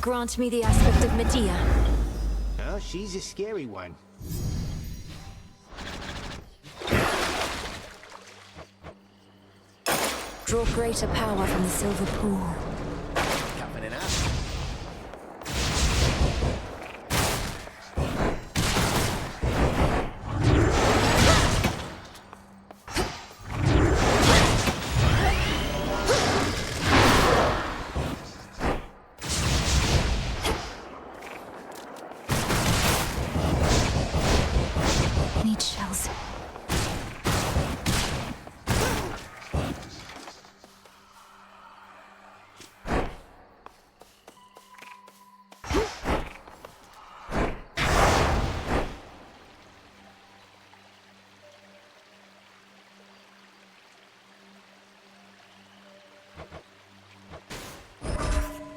Grant me the aspect of Medea. Oh, she's a scary one. Draw greater power from the silver pool. Coming in up. Need shells.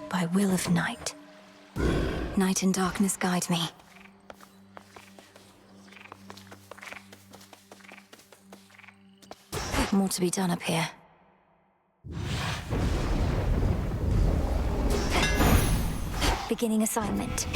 By will of night. Night and darkness guide me. More to be done up here. Beginning assignment.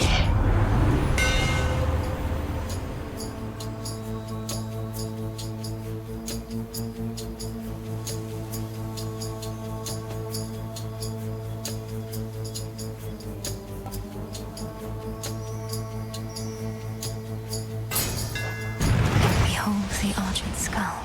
Behold the argent skull.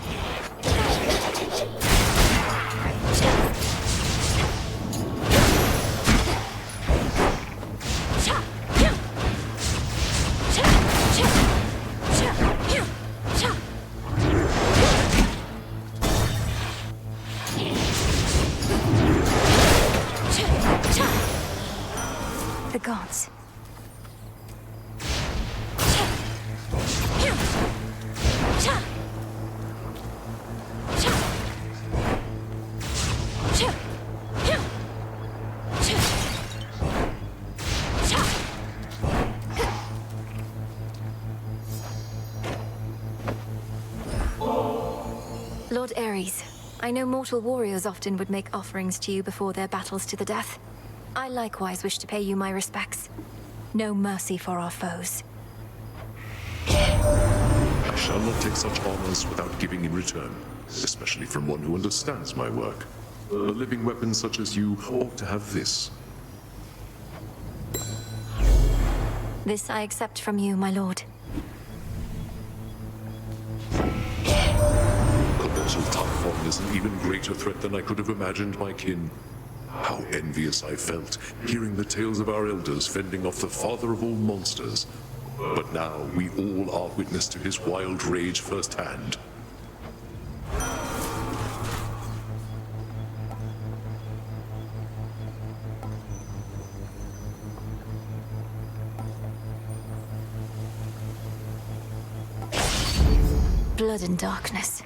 The gods. Lord Ares, I know mortal warriors often would make offerings to you before their battles to the death. I likewise wish to pay you my respects. No mercy for our foes. I shall not take such honors without giving in return, especially from one who understands my work. A living weapon such as you ought to have this. This I accept from you, my lord. Colossal Typhon is an even greater threat than I could have imagined, my kin. How envious I felt, hearing the tales of our elders fending off the father of all monsters. But now we all are witness to his wild rage firsthand. Blood and darkness.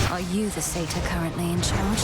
Are you the satyr currently in charge?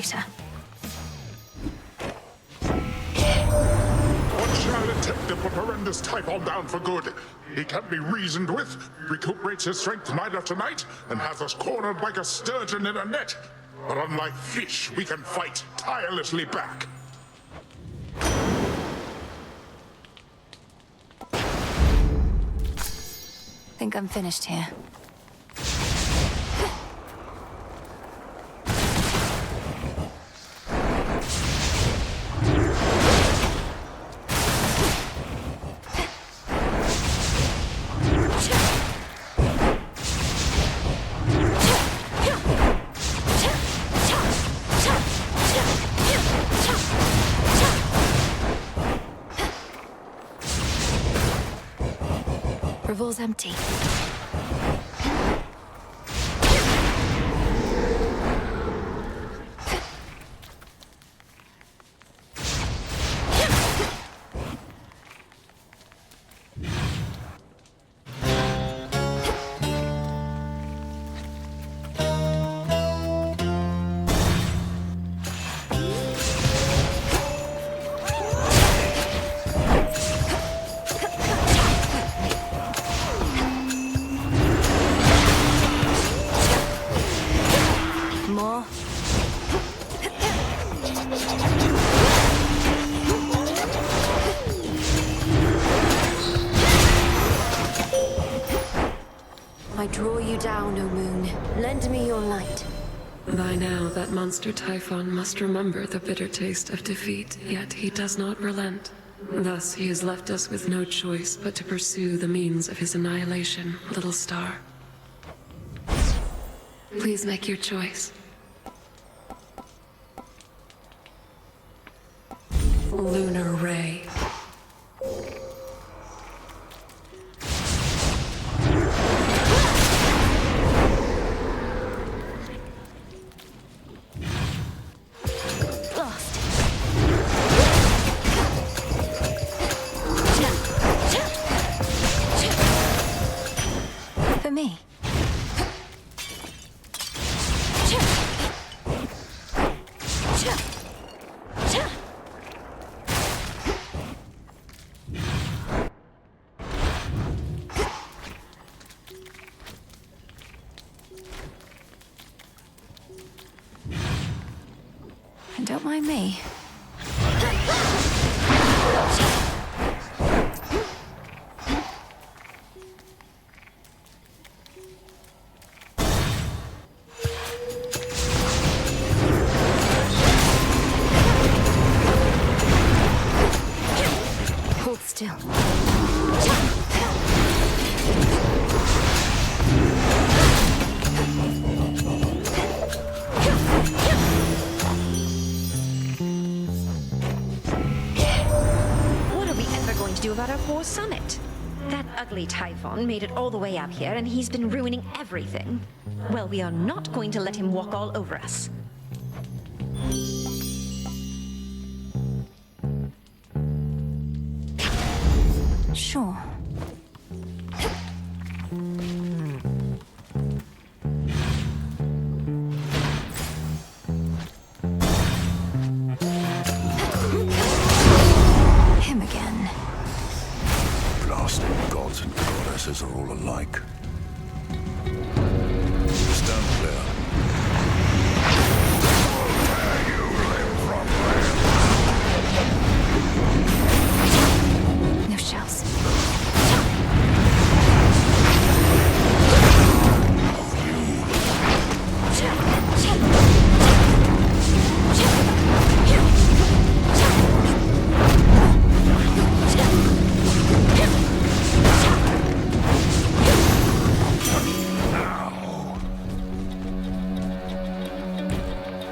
later. What shall it take to put horrendous Typhon down for good? He can be reasoned with, recuperates his strength night after night, and has us cornered like a sturgeon in a net. But unlike fish, we can fight tirelessly back. Think I'm finished here. Revol's empty. More. I draw you down, O moon. Lend me your light. By now, that monster Typhon must remember the bitter taste of defeat, yet he does not relent. Thus, he has left us with no choice but to pursue the means of his annihilation, little star. Please make your choice. Lunar Ray. Lost. For me. And don't mind me. Hold still. What are we ever going to do about our poor summit? That ugly Typhon made it all the way up here, and he's been ruining everything. Well, we are not going to let him walk all over us. Sure. Him again. Blasted gods and goddesses are all alike. Stand clear. Where you live from No shells.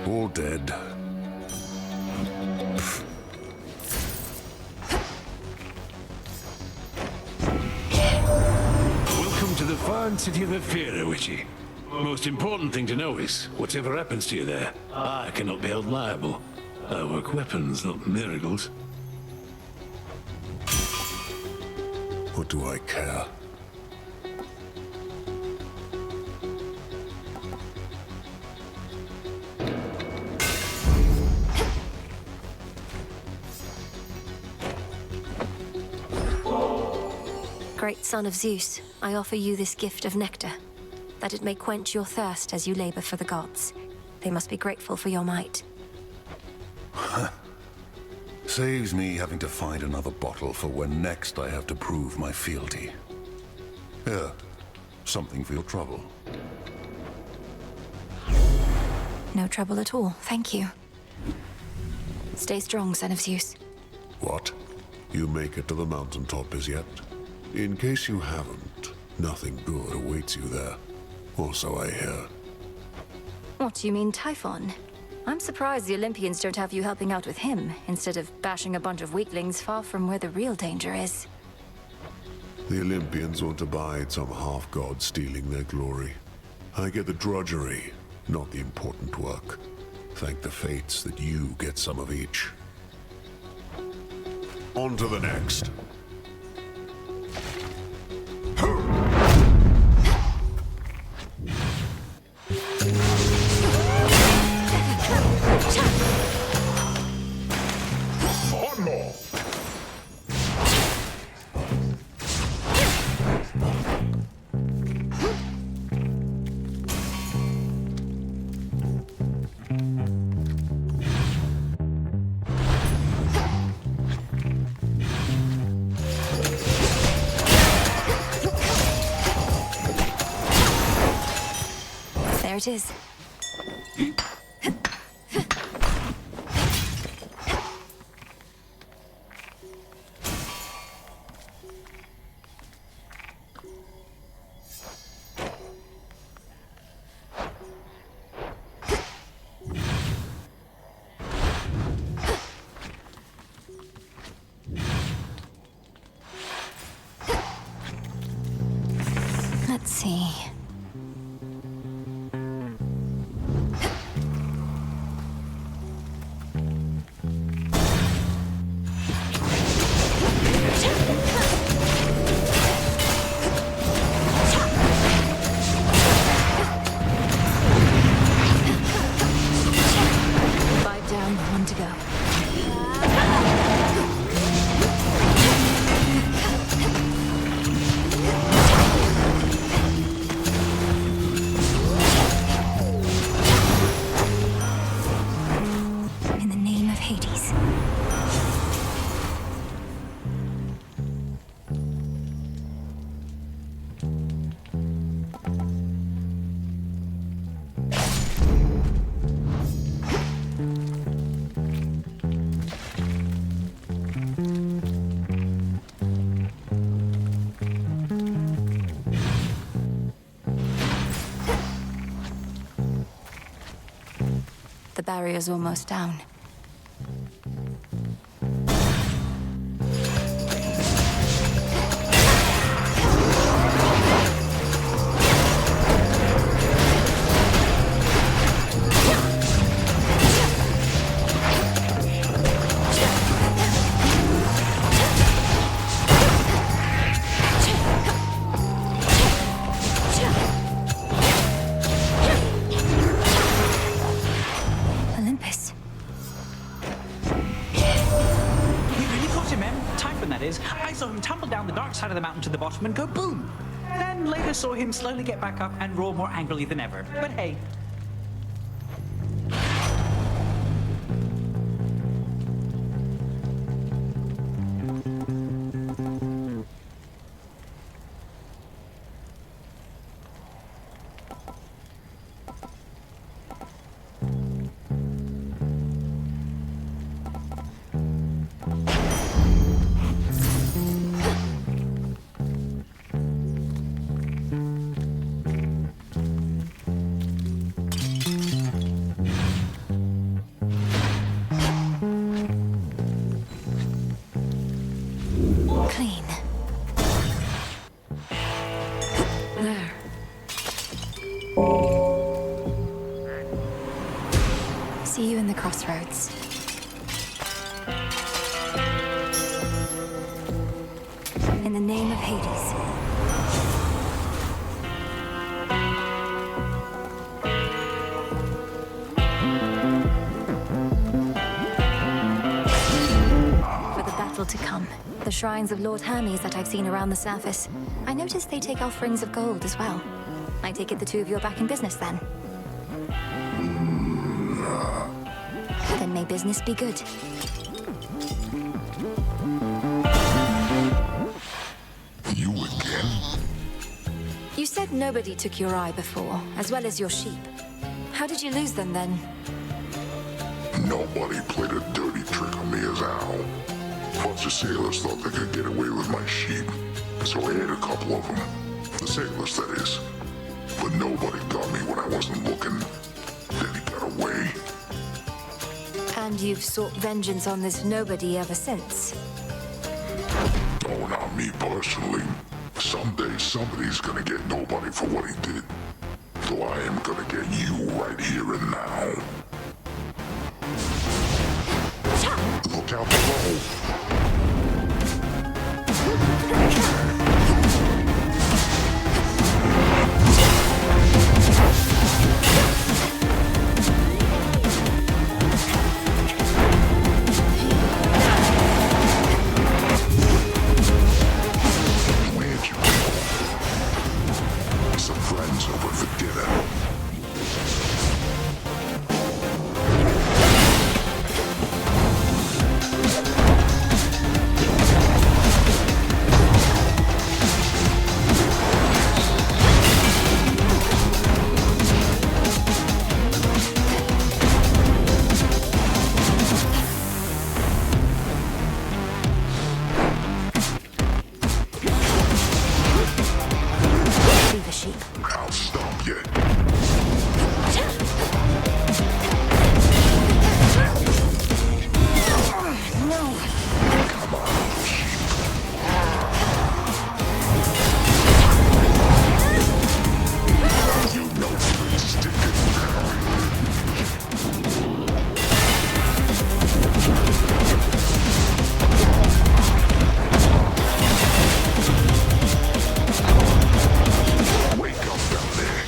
all dead. Welcome to the fine city of Ephira, Witchy. Most important thing to know is, whatever happens to you there, I cannot be held liable. I work weapons, not miracles. What do I care? Great son of Zeus, I offer you this gift of nectar, that it may quench your thirst as you labor for the gods. They must be grateful for your might. Saves me having to find another bottle for when next I have to prove my fealty. Here, something for your trouble. No trouble at all, thank you. Stay strong, son of Zeus. What? You make it to the mountaintop as yet? In case you haven't, nothing good awaits you there. Or so I hear. What do you mean, Typhon? I'm surprised the Olympians don't have you helping out with him, instead of bashing a bunch of weaklings far from where the real danger is. The Olympians won't abide some half-god stealing their glory. I get the drudgery, not the important work. Thank the fates that you get some of each. On to the next. One more. There it is. Let's see. Five down, one to go. In the name of Hades. The barrier's almost down. Olympus. We really caught him, man. Typhon, that is. I saw him tumble down the dark side of the mountain to the bottom and go boom. Then later saw him slowly get back up and roar more angrily than ever. But hey. Clean. There. See you in the crossroads. In the name of Hades. For the battle battle to come. The shrines of Lord Hermes that I've seen around the surface. I noticed they take offerings of gold as well. I take it the two of you are back in business then? Then may business be good. You again? You said nobody took your eye before, as well as your sheep. How did you lose them then? Nobody played a dirty trick on me as Al. Bunch of sailors thought they could get away with my sheep, so I ate a couple of them. The sailors, that is. But nobody got me when I wasn't looking. Then he got away. And you've sought vengeance on this nobody ever since? Oh, not me personally. Someday somebody's gonna get nobody for what he did. So I am gonna get you right here and now. Look out below. Where'd you go? Some friends over for dinner. Leave the sheep. I'll stop you. No. Come on, sheep. You know it's sticking Wake up down there.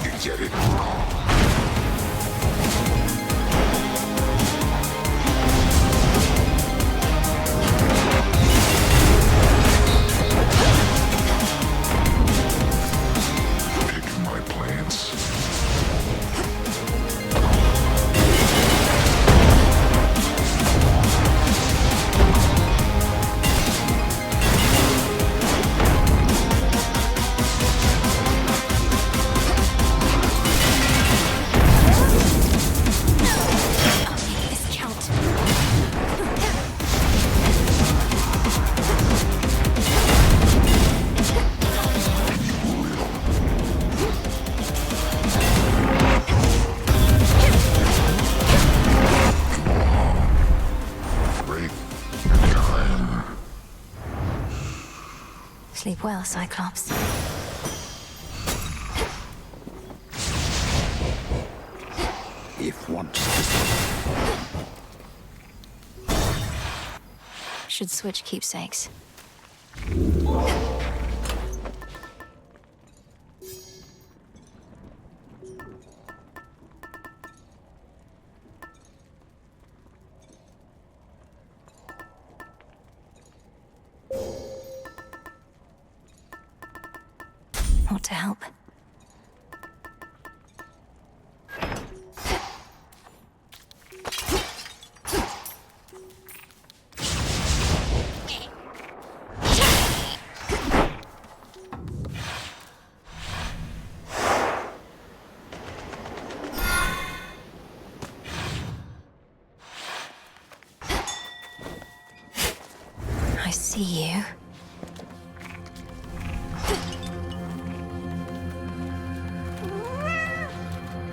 You get it? Picking my plants. This count. Break time. Sleep well, Cyclops. If once Should switch keepsakes. Ought to help. I see you.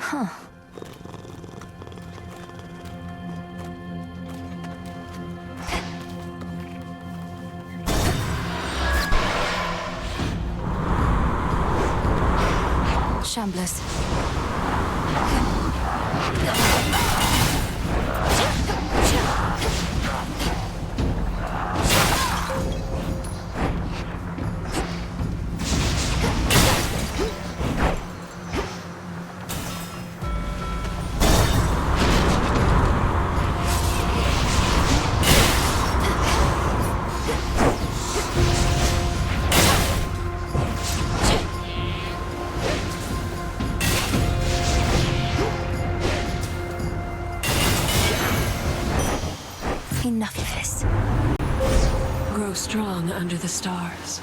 Huh. Shamblers. this. Grow strong under the stars.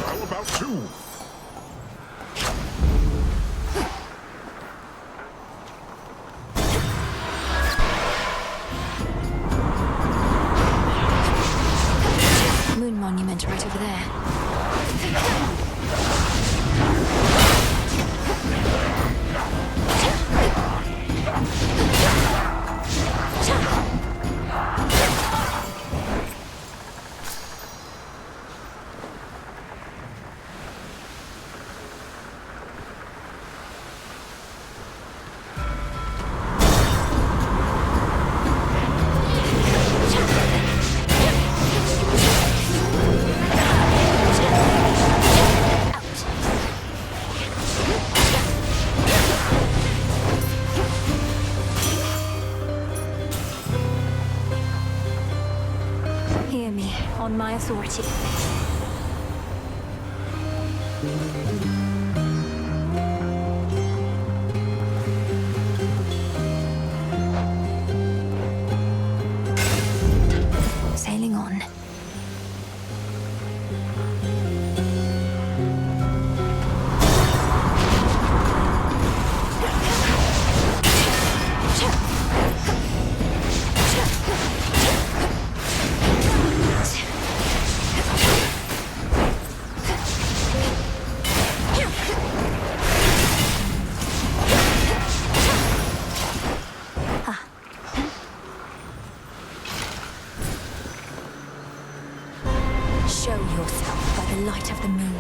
How about two? Moon monument right over there. Hear me, on my authority. Sailing on. Show yourself by the light of the moon.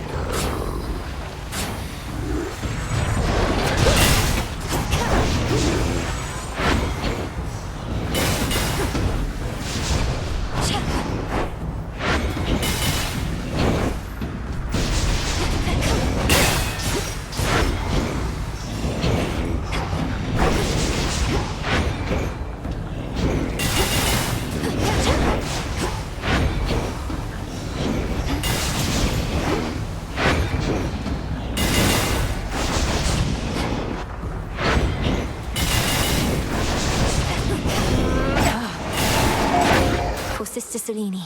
For Sister Selene.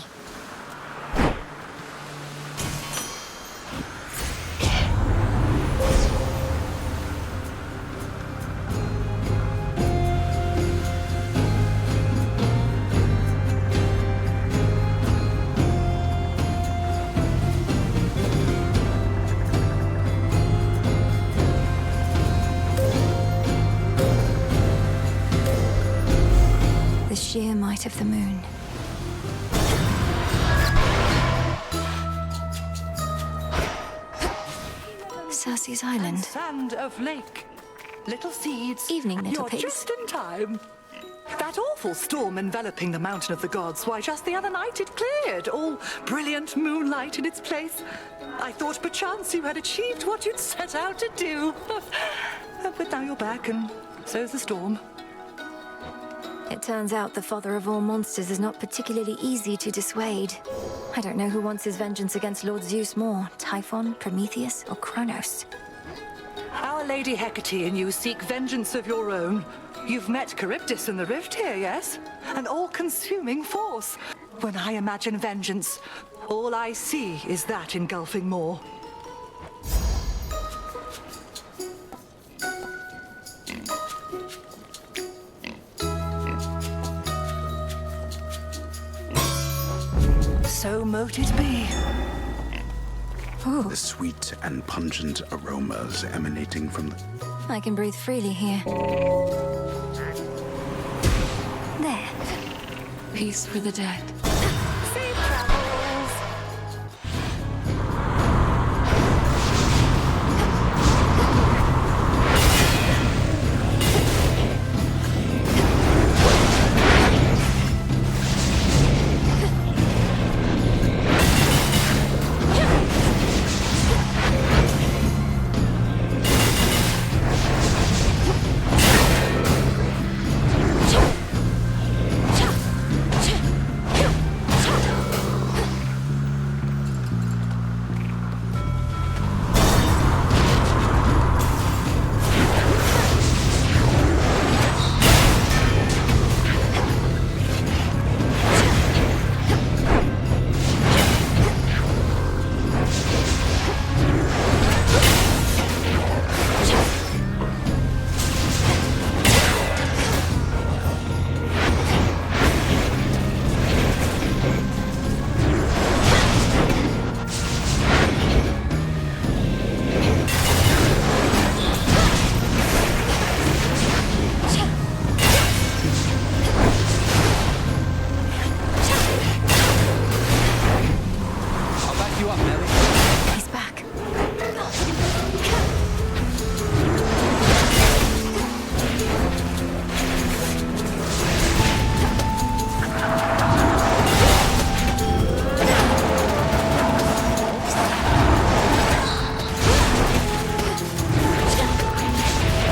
The sheer might of the moon. Cersei's and Island. sand of lake. Little seeds. Evening, little You're pigs. just in time. That awful storm enveloping the Mountain of the Gods, why, just the other night it cleared, all brilliant moonlight in its place. I thought perchance you had achieved what you'd set out to do. But now you're back, and so's the storm. It turns out the father of all monsters is not particularly easy to dissuade. I don't know who wants his vengeance against Lord Zeus more, Typhon, Prometheus, or Kronos. Our Lady Hecate and you seek vengeance of your own. You've met Charybdis in the rift here, yes? An all-consuming force. When I imagine vengeance, all I see is that engulfing maw. So mote it be. The sweet and pungent aromas emanating from the... I can breathe freely here. There. Peace for the dead. Safe travels. He's back.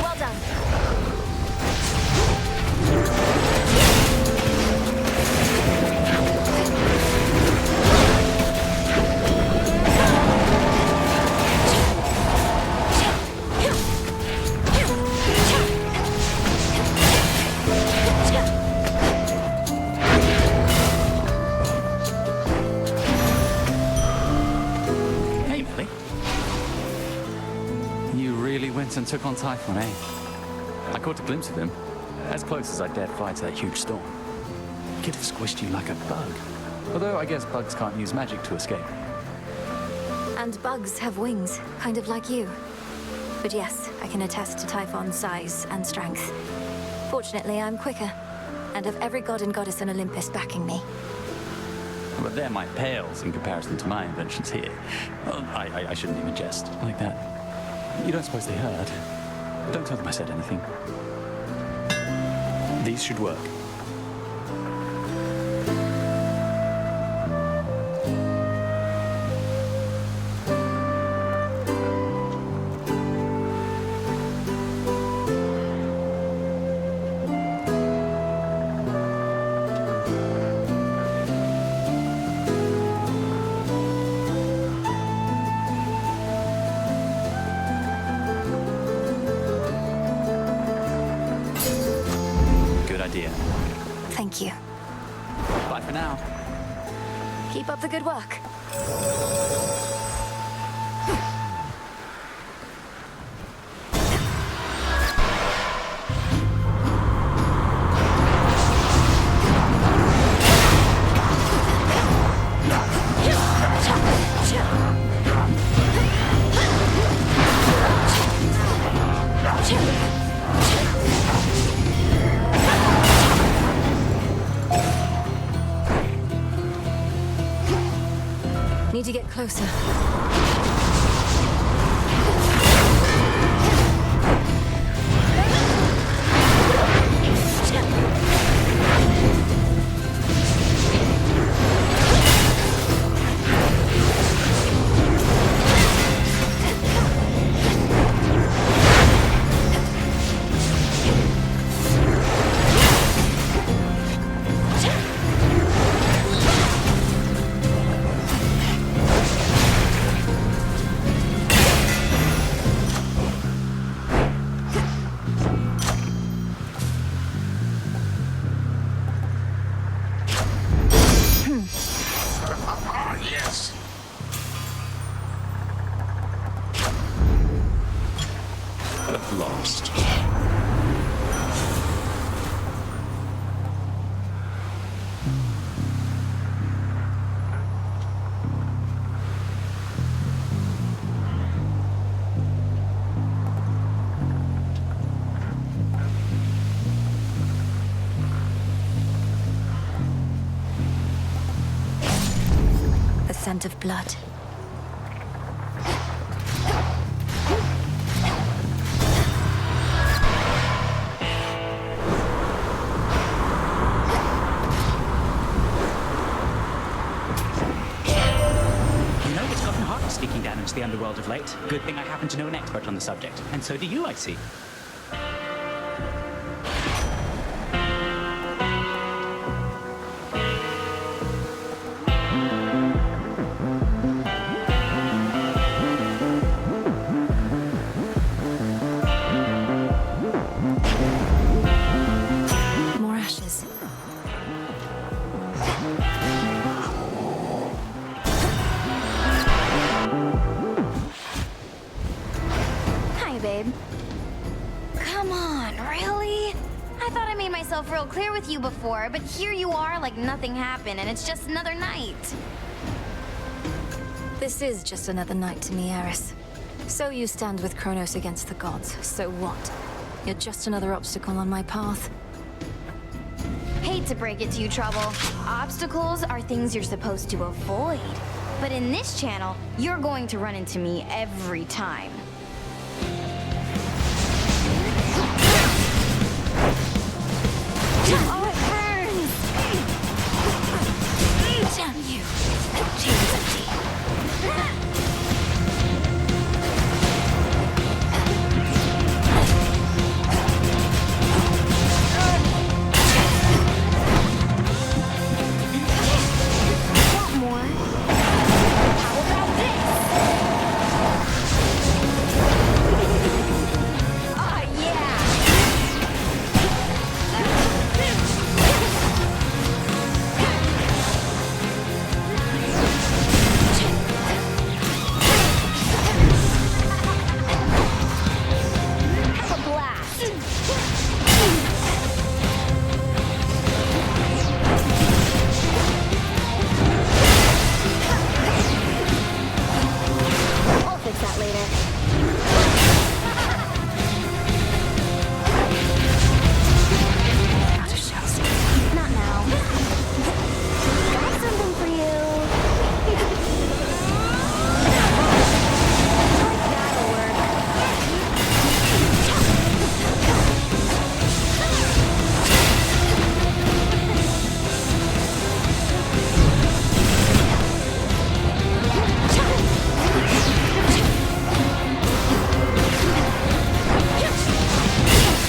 Well done. Hey, Millie. You really went and took on Typhon, eh? I caught a glimpse of him, as close as I dared fight that huge storm. Could have squished you like a bug. Although I guess bugs can't use magic to escape. And bugs have wings, kind of like you. But yes, I can attest to Typhon's size and strength. Fortunately, I'm quicker, and have every god and goddess on Olympus backing me. But they're my pales in comparison to my inventions here. Well, I shouldn't even jest like that. You don't suppose they heard? Don't tell them I said anything. These should work. Good idea. Thank you. Bye for now. Keep up the good work. Need to get closer. scent of blood. You know, it's gotten harder sneaking down into the underworld of late. Good thing I happen to know an expert on the subject. And so do you, I see. More ashes. Hi, babe. Come on, really? I thought I made myself real clear with you before, but here you are like nothing happened and it's just another night. This is just another night to me, Eris. So you stand with Kronos against the gods. So what? You're just another obstacle on my path. Hate to break it to you, Trouble. Obstacles are things you're supposed to avoid. But in this channel, you're going to run into me every time. Oh, it burns! Damn you! Chains empty. Want more? How about this? Oh, yeah! Have a blast! I'll fix that later. Out of shells. Not now. Got something for you. That'll work.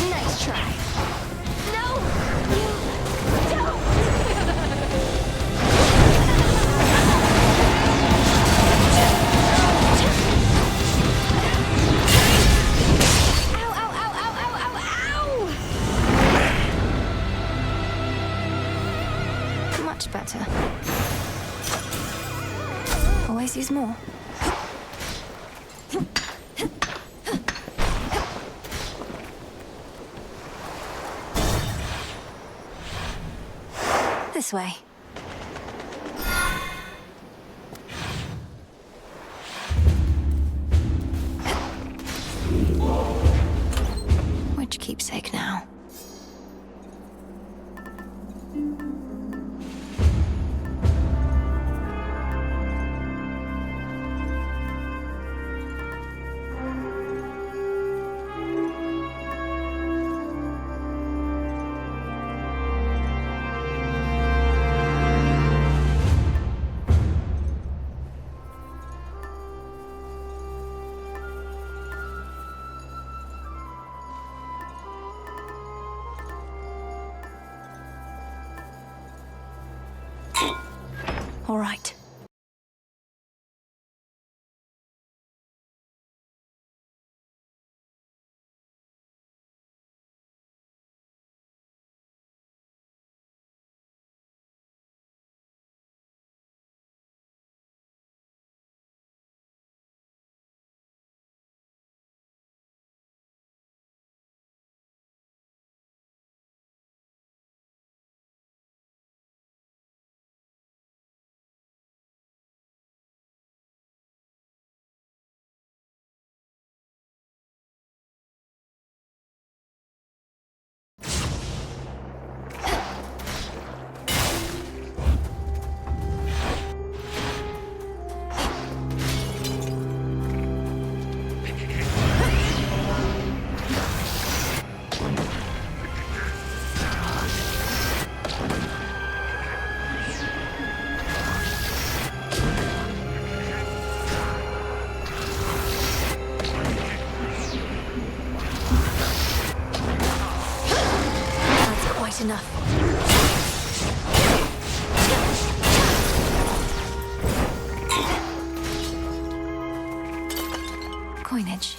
Nice try. No! You don't! Ow, ow, ow, ow, ow, ow, ow! Much better. Always use more. This way. Which keepsake now? All right. coinage.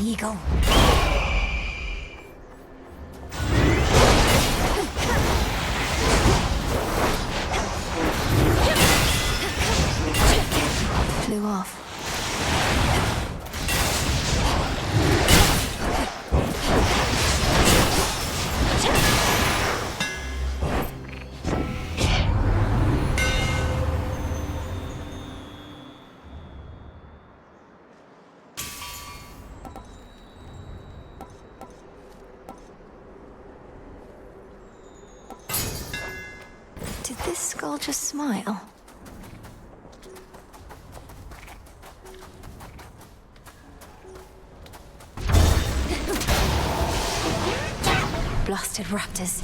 Eagle. Flew off. Did this skull just smile? Blasted raptors.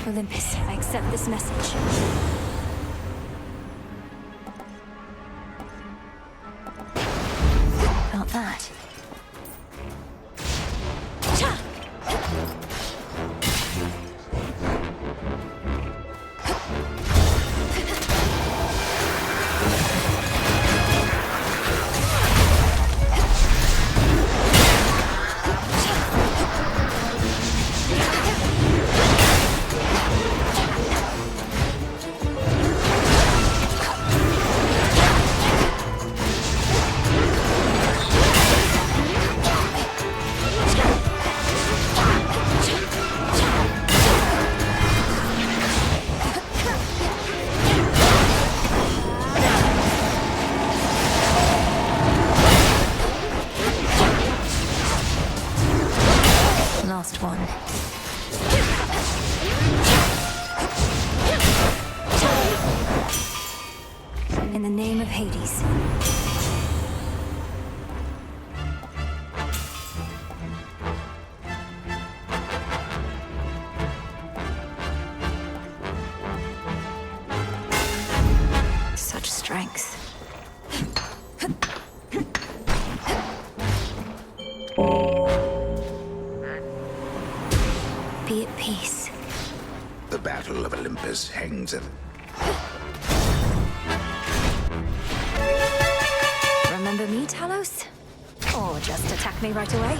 Olympus, I accept this message. Felt that. Last one. In the name of Hades. Such strength. Be at peace. The Battle of Olympus hangs at... Remember me, Talos? Or just attack me right away?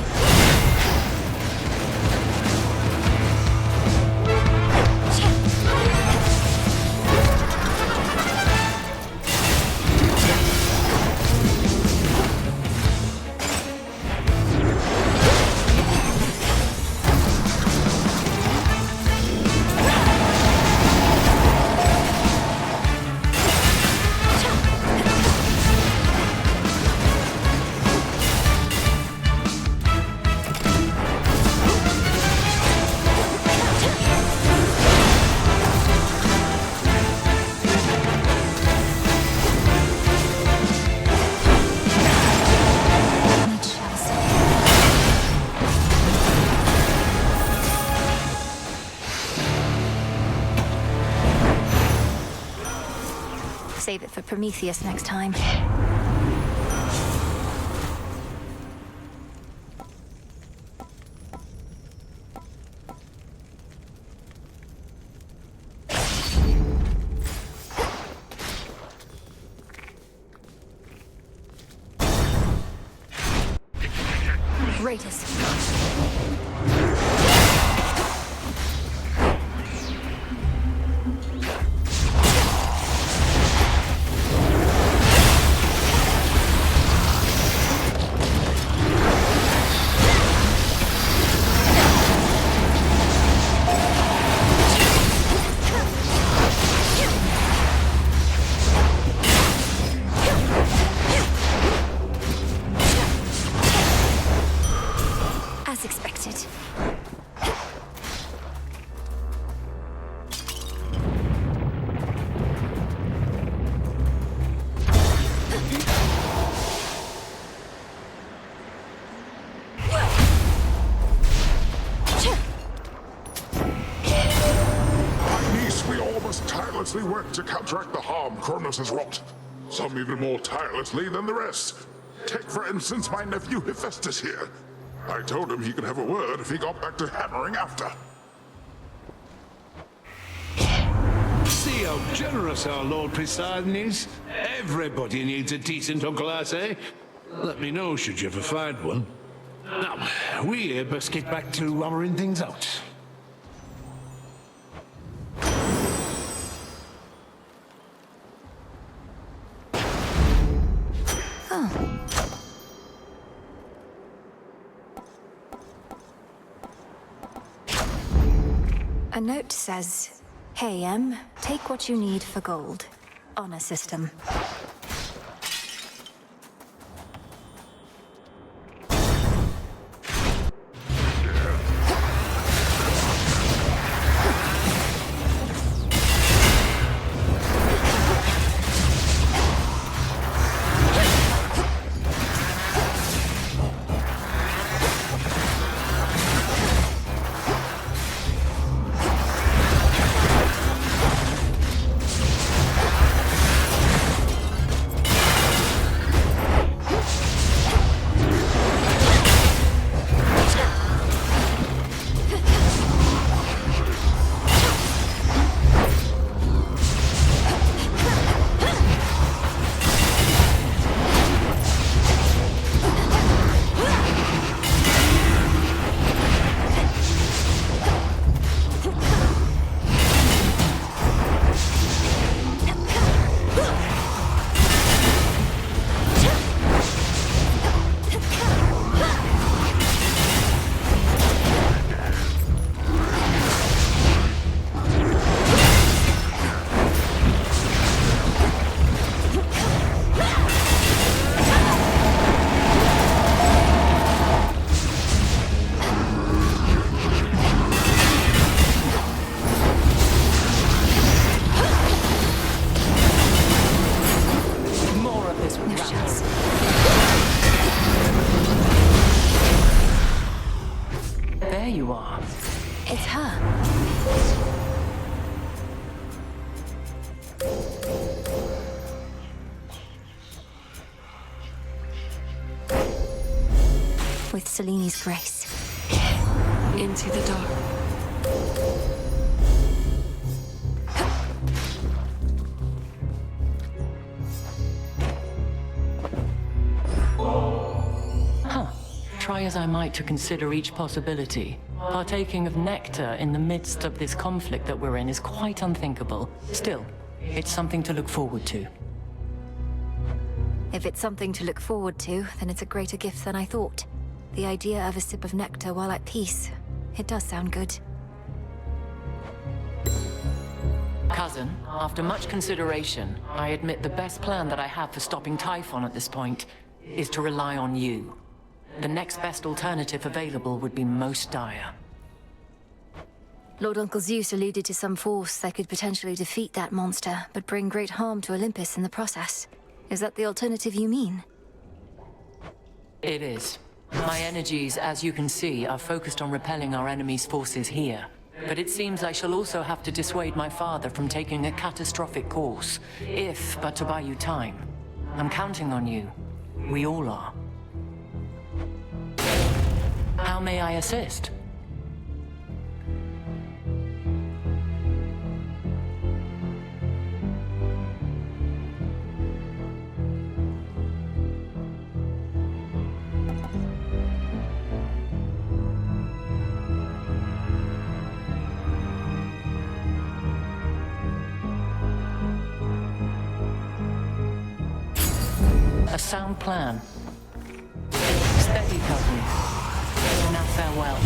Save it for Prometheus next time. Raiders. tirelessly work to counteract the harm Kronos has wrought. Some even more tirelessly than the rest. Take, for instance, my nephew Hephaestus here. I told him he could have a word if he got back to hammering after. See how generous our Lord Poseidon is? Everybody needs a decent uncle, I say. Let me know should you ever find one. Now, we best get back to hammering things out. A note says, "Hey, M, take what you need for gold. Honor system." There you are. It's her. With Seleni's grace. Into the dark. Try as I might to consider each possibility, partaking of nectar in the midst of this conflict that we're in is quite unthinkable. Still, it's something to look forward to. If it's something to look forward to, then it's a greater gift than I thought. The idea of a sip of nectar while at peace. It does sound good. Cousin, after much consideration, I admit the best plan that I have for stopping Typhon at this point is to rely on you. The next best alternative available would be most dire. Lord Uncle Zeus alluded to some force that could potentially defeat that monster, but bring great harm to Olympus in the process. Is that the alternative you mean? It is. My energies, as you can see, are focused on repelling our enemy's forces here. But it seems I shall also have to dissuade my father from taking a catastrophic course, if but to buy you time. I'm counting on you. We all are. How may I assist? A sound plan. Steady, cousin. Now farewell.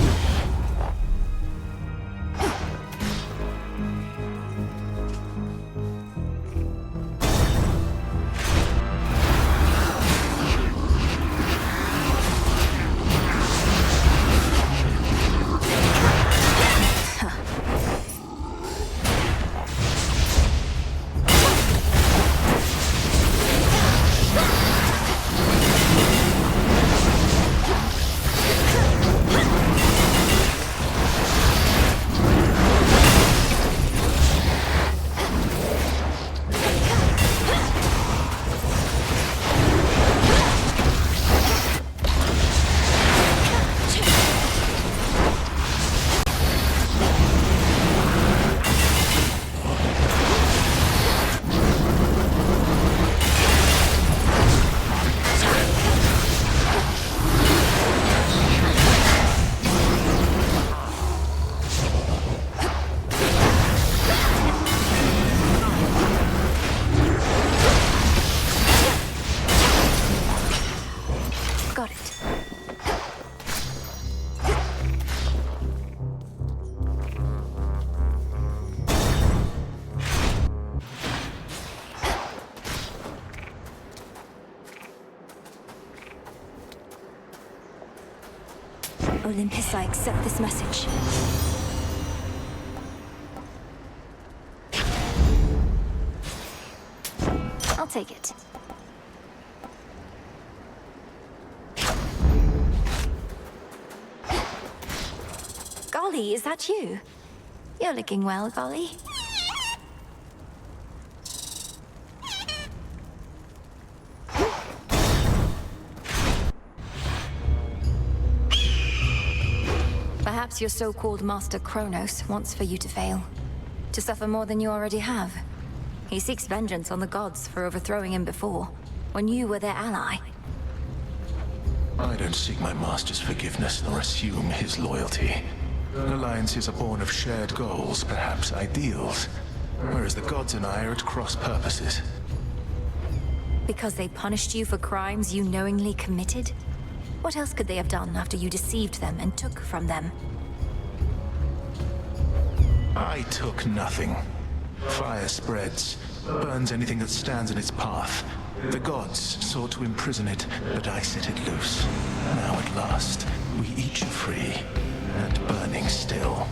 Olympus, I accept this message. I'll take it. Golly, is that you? You're looking well, Golly. Perhaps your so-called Master Kronos wants for you to fail. To suffer more than you already have. He seeks vengeance on the gods for overthrowing him before, when you were their ally. I don't seek my master's forgiveness nor assume his loyalty. Alliances are born of shared goals, perhaps ideals, whereas the gods and I are at cross purposes. Because they punished you for crimes you knowingly committed? What else could they have done after you deceived them and took from them? I took nothing. Fire spreads, burns anything that stands in its path. The gods sought to imprison it, but I set it loose. Now at last, we each are free, and burning still.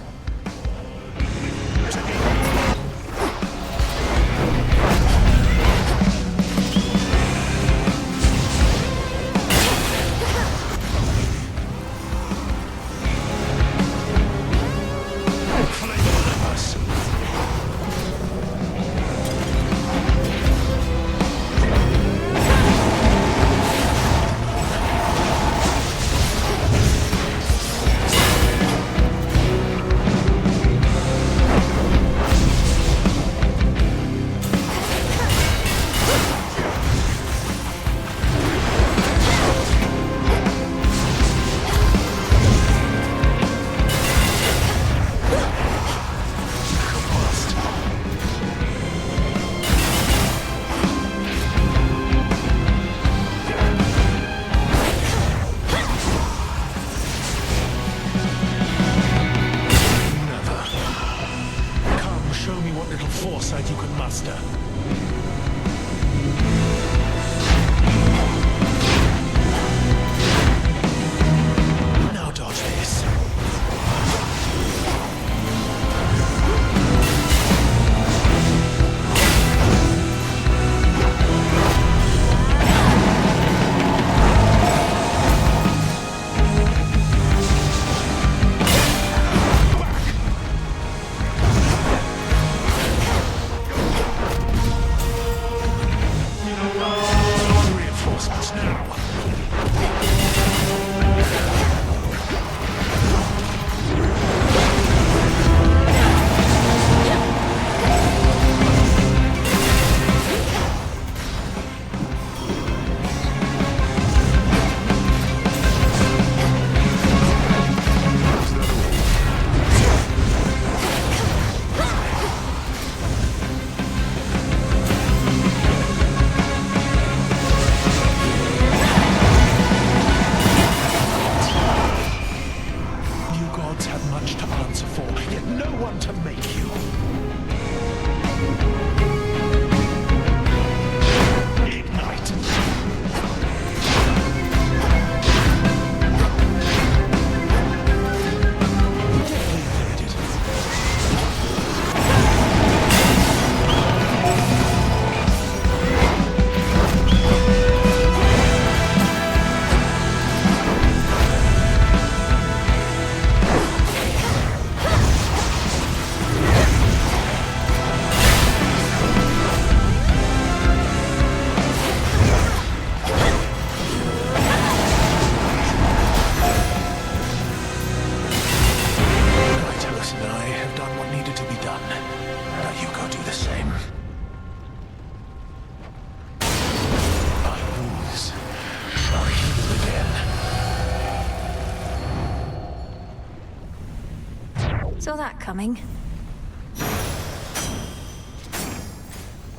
Saw that coming.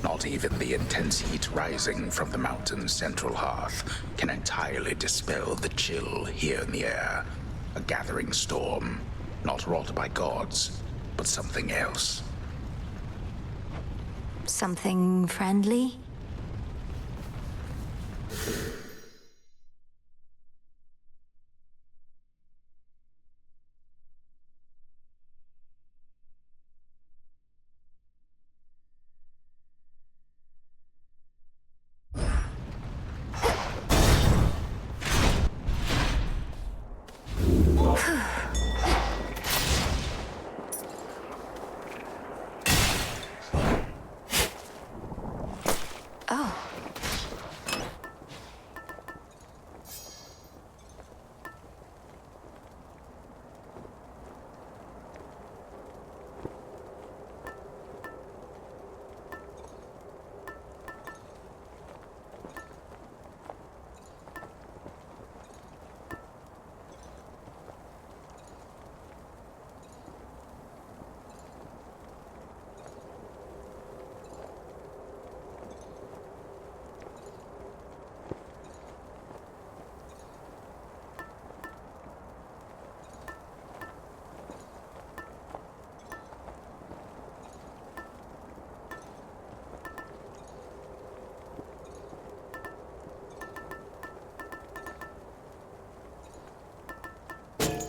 Not even the intense heat rising from the mountain's central hearth can entirely dispel the chill here in the air. A gathering storm, not wrought by gods, but something else. Something friendly?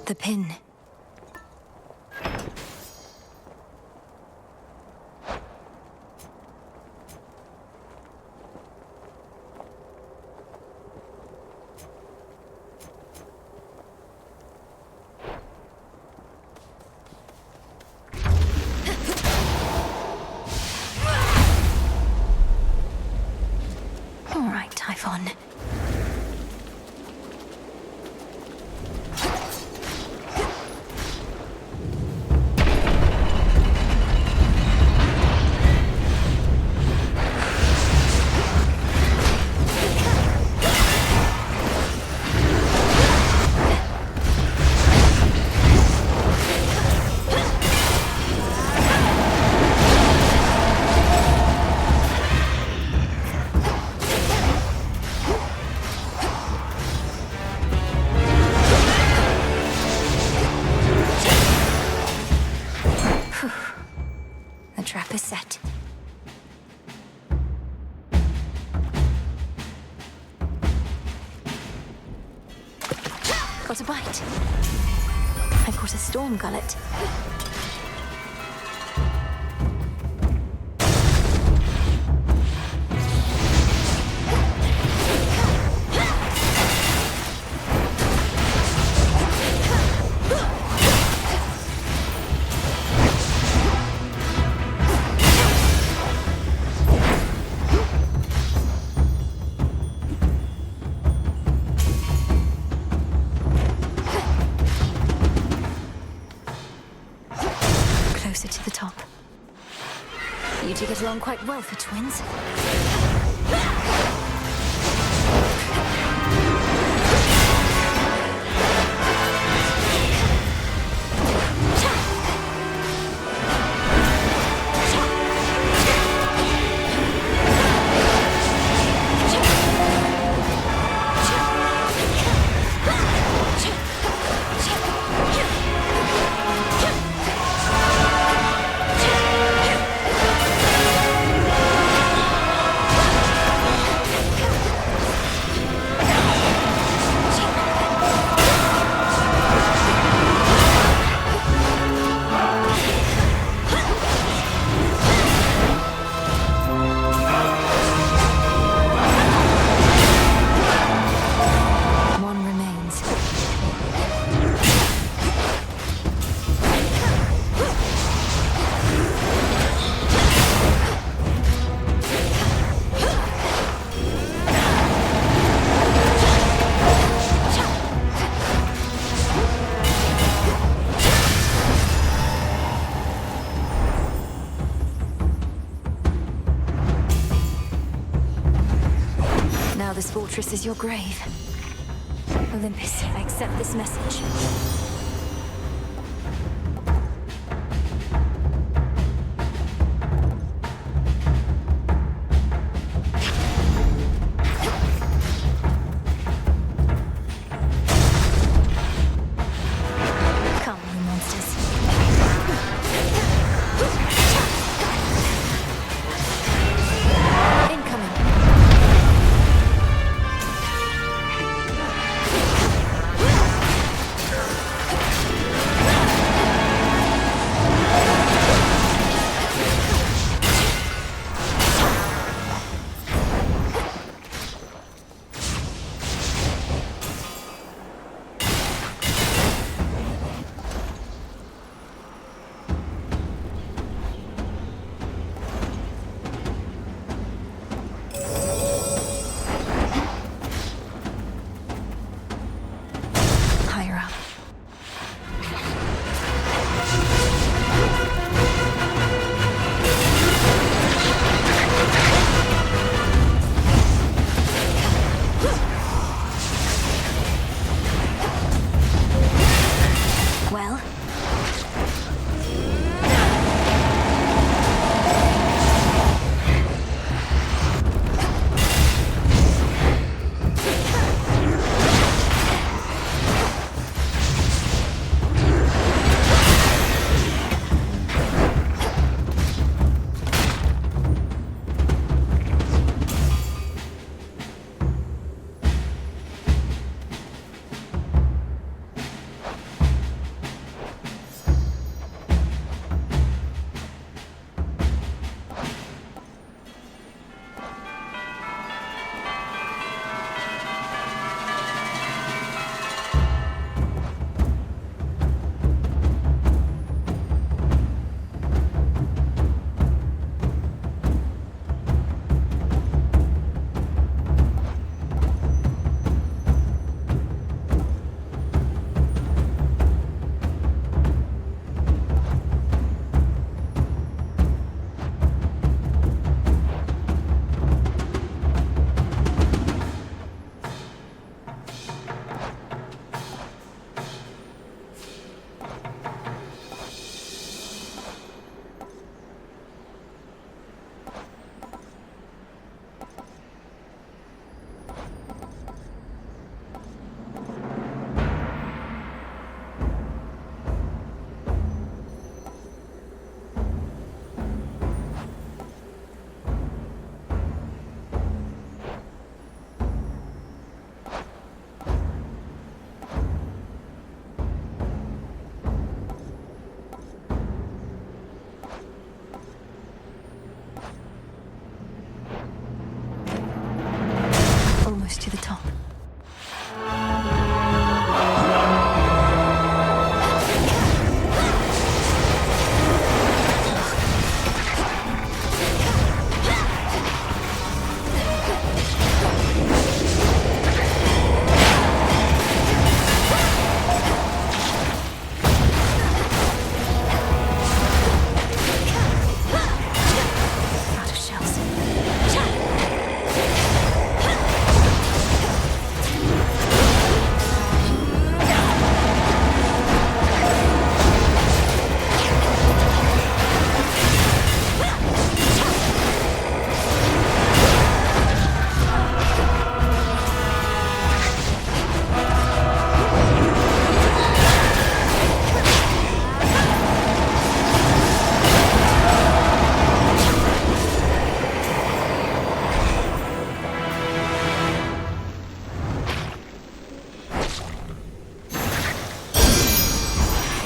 The pin. All right, Typhon. The trap is set. Got a bite. I've caught a storm gullet. Closer to the top. You two get along quite well for twins. One remains. Now this fortress is your grave. Olympus, I accept this message. Come, you monsters. Incoming.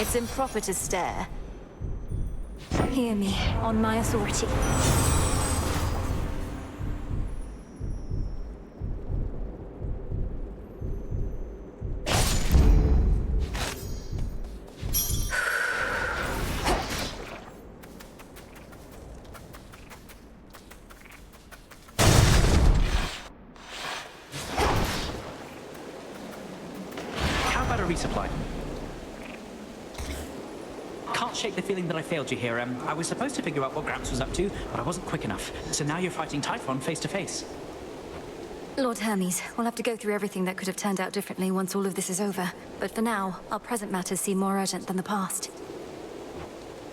It's improper to stare. Hear me, on my authority. How about a resupply? Can't shake the feeling that I failed you here. I was supposed to figure out what Gramps was up to, but I wasn't quick enough. So now you're fighting Typhon face to face. Lord Hermes, we'll have to go through everything that could have turned out differently once all of this is over. But for now, our present matters seem more urgent than the past.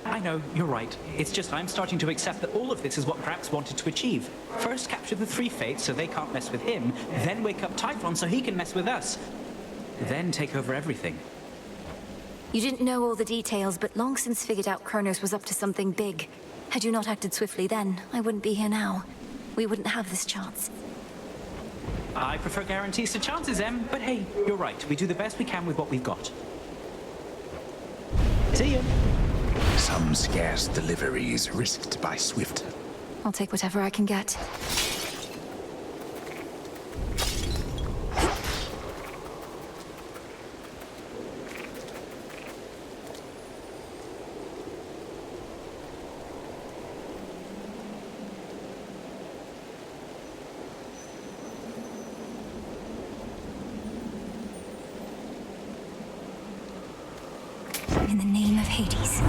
I know, you're right. It's just I'm starting to accept that all of this is what Gramps wanted to achieve. First capture the three fates so they can't mess with him, then wake up Typhon so he can mess with us. Then take over everything. You didn't know all the details, but long since figured out Kronos was up to something big. Had you not acted swiftly then, I wouldn't be here now. We wouldn't have this chance. I prefer guarantees to chances, Em, but hey, you're right. We do the best we can with what we've got. See you. Some scarce deliveries risked by Swift. I'll take whatever I can get. In the name of Hades.